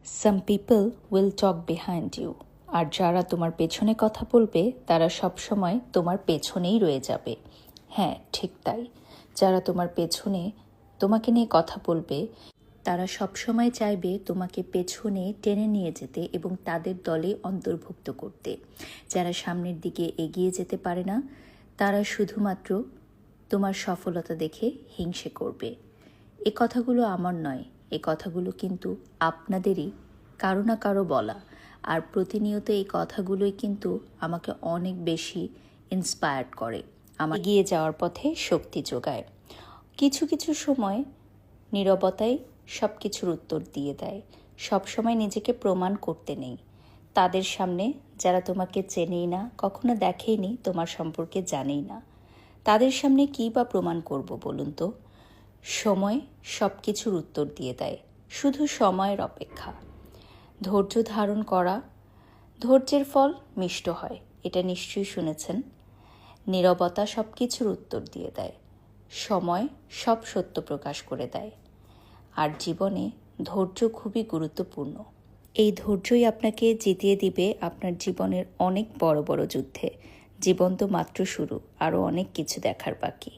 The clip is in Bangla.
Some people will talk behind you, আর যারা তোমার পেছনে কথা বলবে তারা সবসময় তোমার পেছনেই রয়ে যাবে। হ্যাঁ, ঠিক তাই। যারা তোমার পেছনে তোমাকে নিয়ে কথা বলবে তারা সবসময় চাইবে তোমাকে পেছনে টেনে নিয়ে যেতে এবং তাদের দলে অন্তর্ভুক্ত করতে। যারা সামনের দিকে এগিয়ে যেতে পারে না তারা শুধুমাত্র তোমার সফলতা দেখে হিংসে করবে। এ কথাগুলো আমার নয়, এ কথাগুলো কিন্তু আপনাদেরই কারো না কারো বলা। আর প্রতিনিয়ত এই কথাগুলোই কিন্তু আমাকে অনেক বেশি ইন্সপায়ার্ড করে, আমার এগিয়ে যাওয়ার পথে শক্তি যোগায়। কিছু কিছু সময় নীরবতাই সব কিছুর উত্তর দিয়ে দেয়। সব সময় নিজেকে প্রমাণ করতে নেই। তাদের সামনে যারা তোমাকে চেনেই না, কখনো দেখেইনি, তোমার সম্পর্কে জানেই না, তাদের সামনে কী বা প্রমাণ করব বলুন তো? সময় সব কিছুর উত্তর দিয়ে দেয়, শুধু সময়ের অপেক্ষা। ধৈর্য ধারণ করা, ধৈর্যের ফল মিষ্ট হয়, এটা নিশ্চয়ই শুনেছেন। নীরবতা সব কিছুর উত্তর দিয়ে দেয়, সময় সব সত্য প্রকাশ করে দেয়। আর জীবনে ধৈর্য খুবই গুরুত্বপূর্ণ। এই ধৈর্যই আপনাকে জিতিয়ে দিবে আপনার জীবনের অনেক বড় বড় যুদ্ধে। জীবন তো মাত্র শুরু, আরও অনেক কিছু দেখার বাকি।